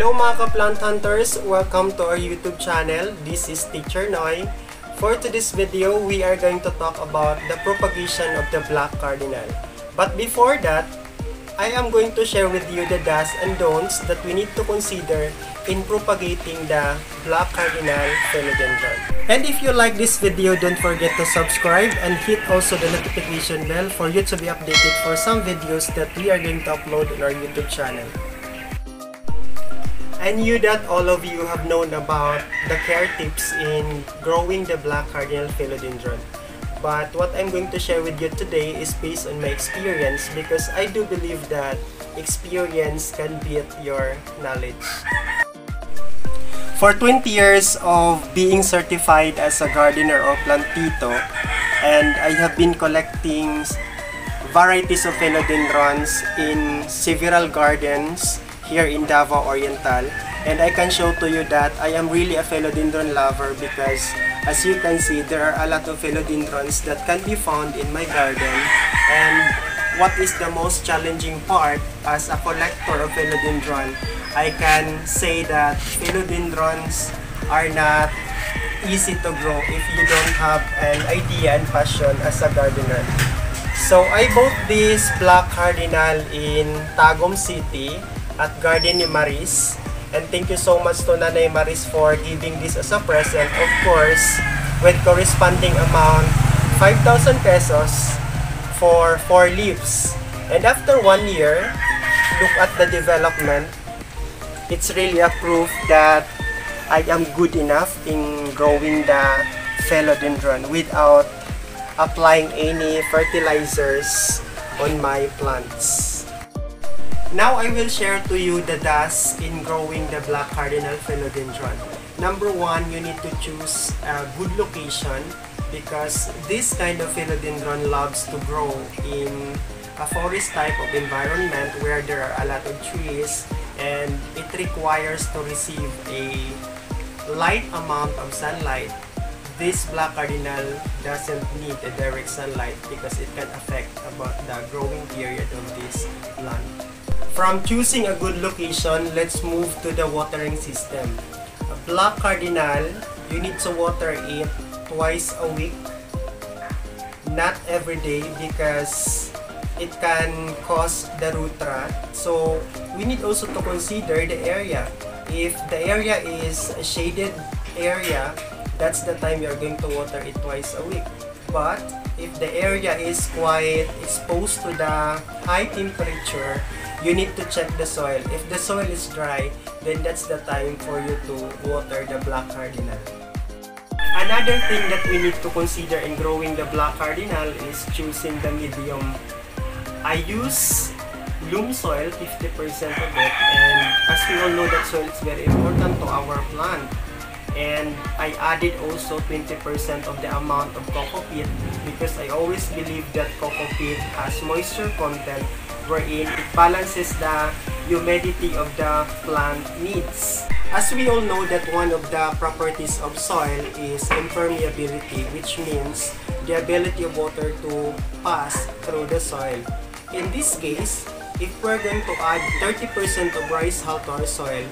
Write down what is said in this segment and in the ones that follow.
Hello mga ka-plant hunters! Welcome to our YouTube channel. This is Teacher Noy. For today's video, we are going to talk about the propagation of the black cardinal. But before that, I am going to share with you the do's and don'ts that we need to consider in propagating the black cardinal philodendron. And if you like this video, don't forget to subscribe and hit also the notification bell for you to be updated for some videos that we are going to upload on our YouTube channel. I knew that all of you have known about the care tips in growing the black cardinal philodendron. But what I'm going to share with you today is based on my experience, because I do believe that experience can beat your knowledge. For 20 years of being certified as a gardener or plantito, and I have been collecting varieties of philodendrons in several gardens here in Davao Oriental, and I can show to you that I am really a philodendron lover, because as you can see, there are a lot of philodendrons that can be found in my garden. And what is the most challenging part as a collector of philodendron, I can say that philodendrons are not easy to grow if you don't have an idea and passion as a gardener. So I bought this black cardinal in Tagum City at Garden ni Maris, and thank you so much to Nanay Maris for giving this as a present, of course with corresponding amount 5,000 pesos for 4 leaves. And after 1 year, look at the development. It's really a proof that I am good enough in growing the philodendron without applying any fertilizers on my plants. Now I will share to you the do's in growing the black cardinal philodendron. Number 1, you need to choose a good location, because this kind of philodendron loves to grow in a forest type of environment where there are a lot of trees, and it requires to receive a light amount of sunlight. This black cardinal doesn't need a direct sunlight because it can affect about the growing period of this plant. From choosing a good location, let's move to the watering system. A black cardinal, you need to water it twice a week, not every day, because it can cause the root rot. So we need also to consider the area. If the area is a shaded area, that's the time you're going to water it twice a week. But if the area is quite exposed to the high temperature, you need to check the soil. If the soil is dry, then that's the time for you to water the black cardinal. Another thing that we need to consider in growing the black cardinal is choosing the medium. I use loam soil, 50% of it, and as we all know that soil is very important to our plant. And I added also 20% of the amount of coco peat, because I always believe that coco peat has moisture content, wherein it balances the humidity of the plant needs. As we all know that one of the properties of soil is impermeability, which means the ability of water to pass through the soil. In this case, if we're going to add 30% of rice hull to our soil,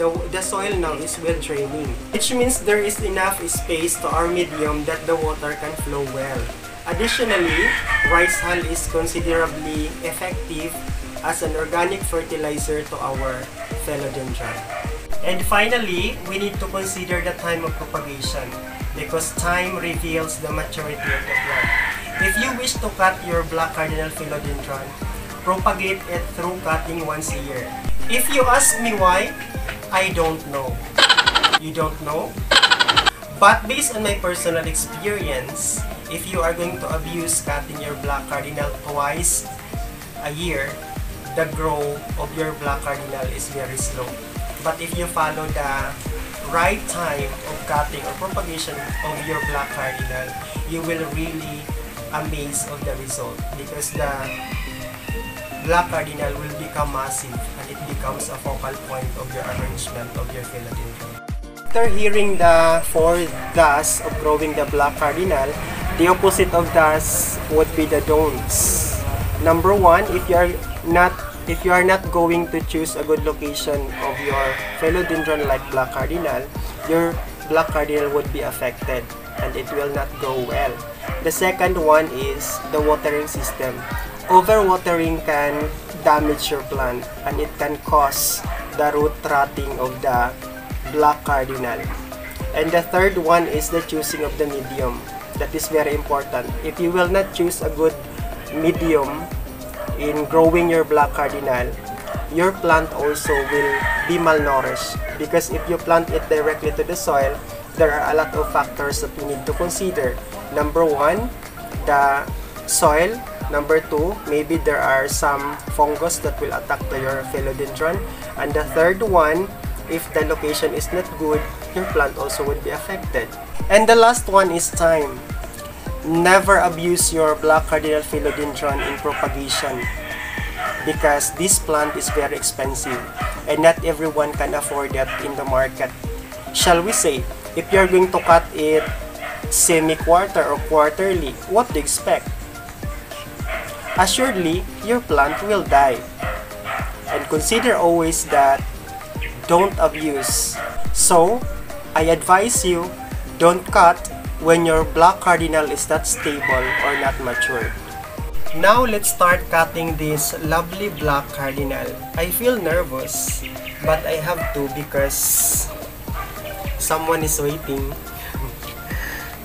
the soil now is well draining, which means there is enough space to our medium that the water can flow well. Additionally, rice hull is considerably effective as an organic fertilizer to our philodendron. And finally, we need to consider the time of propagation, because time reveals the maturity of the plant. If you wish to cut your black cardinal philodendron, propagate it through cutting once a year. If you ask me why, I don't know. You don't know? But based on my personal experience, if you are going to abuse cutting your black cardinal twice a year, the growth of your black cardinal is very slow. But if you follow the right time of cutting or propagation of your black cardinal, you will really amaze of the result, because the black cardinal will become massive and it becomes a focal point of your arrangement of your philodendron. After hearing the 4 do's of growing the black cardinal, the opposite of do's would be the don'ts. Number 1, if you are not if you are not going to choose a good location of your philodendron like black cardinal, your black cardinal would be affected and it will not grow well. The second one is the watering system. Overwatering can damage your plant and it can cause the root rotting of the black cardinal. And the third one is the choosing of the medium. That is very important. If you will not choose a good medium in growing your black cardinal, your plant also will be malnourished, because if you plant it directly to the soil, there are a lot of factors that we need to consider. Number one, the soil. Number two, maybe there are some fungus that will attack to your philodendron. And the third one, if the location is not good, your plant also would be affected. And the last one is time. Never abuse your black cardinal philodendron in propagation, because this plant is very expensive and not everyone can afford that in the market. Shall we say, if you're going to cut it semi-quarter or quarterly, what do you expect? Assuredly, your plant will die. And consider always that don't abuse. So, I advise you, don't cut when your black cardinal is not stable or not matured. Now, let's start cutting this lovely black cardinal. I feel nervous, but I have to because someone is waiting.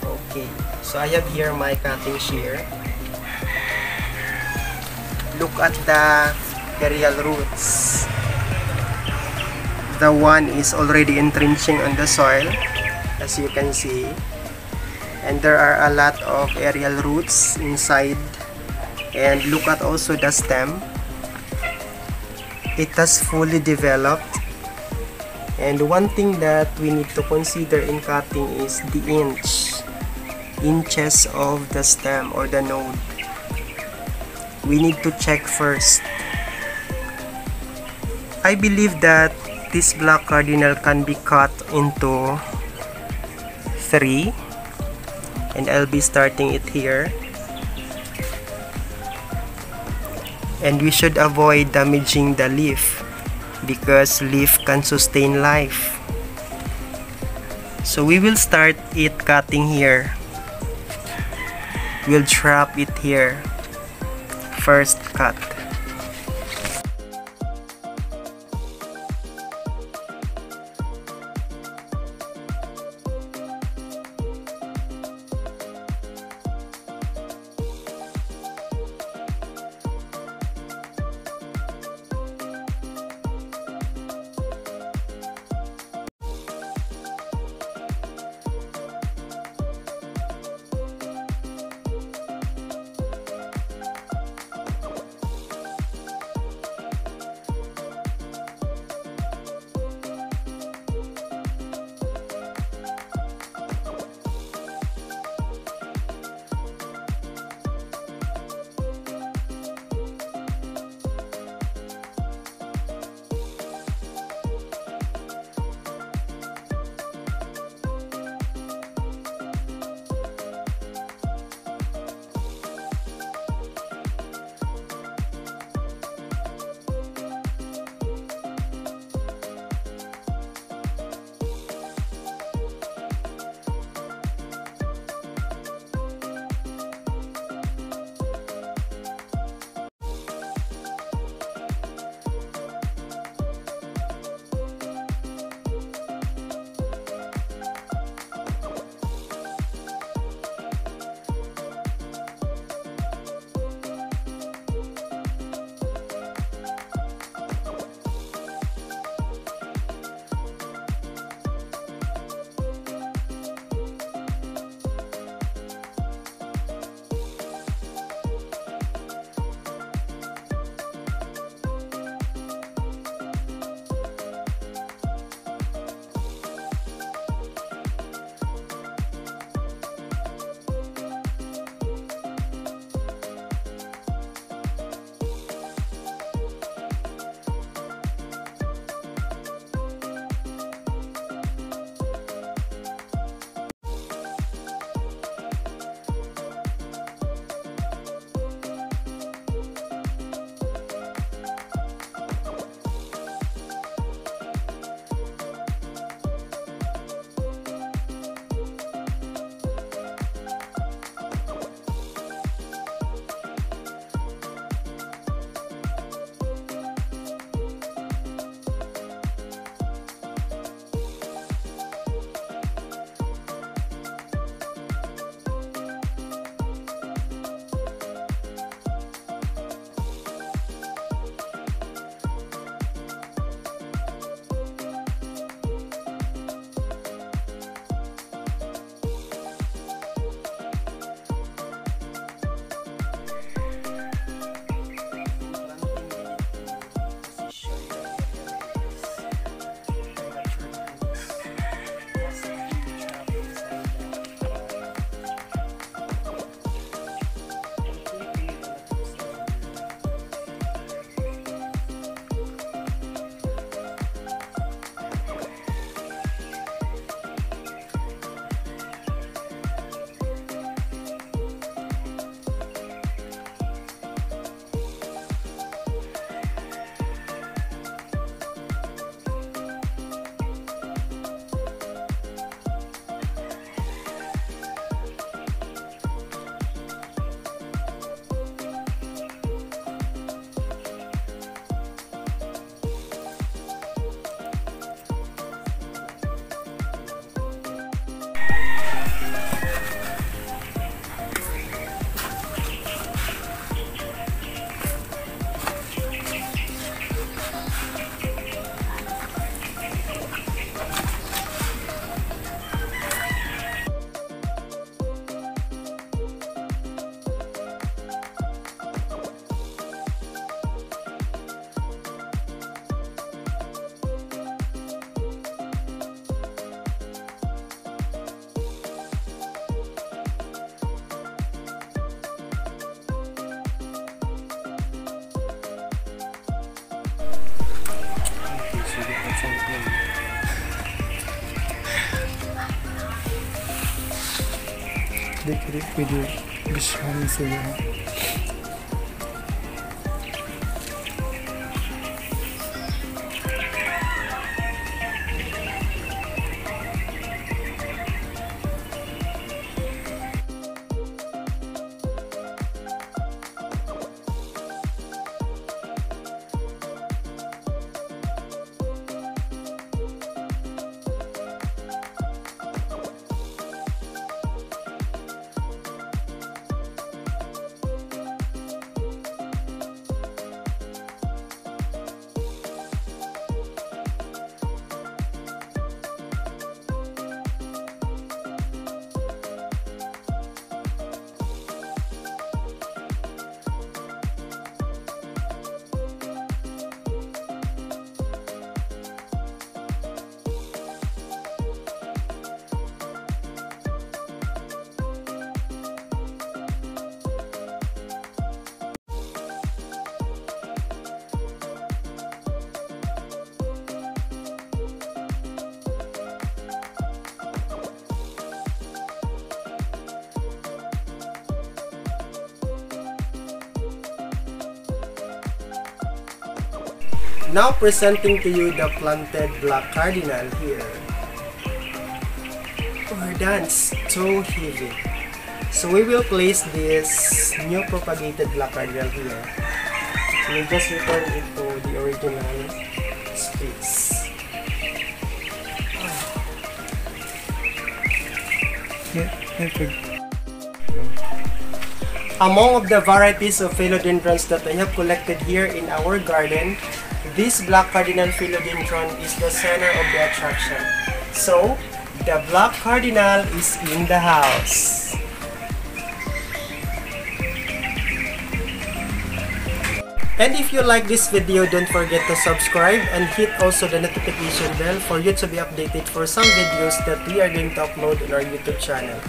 Okay, so I have here my cutting shear. Look at the aerial roots. The one is already entrenching on the soil, as you can see. And there are a lot of aerial roots inside. And look at also the stem. It has fully developed. And one thing that we need to consider in cutting is the inches of the stem or the node. We need to check first. I believe that this black cardinal can be cut into 3, and I'll be starting it here. And we should avoid damaging the leaf, because leaf can sustain life. So we will start it cutting here. We'll drop it here. First cut. dikit pwede bisyahan sila. Now presenting to you the planted black cardinal here. We're done. It's so heavy. So we will place this new propagated black cardinal here. We'll just return it to the original space. Among of the varieties of philodendrons that I have collected here in our garden, this black cardinal philodendron is the center of the attraction. So, the black cardinal is in the house. And if you like this video, don't forget to subscribe and hit also the notification bell for you to be updated for some videos that we are going to upload on our YouTube channel.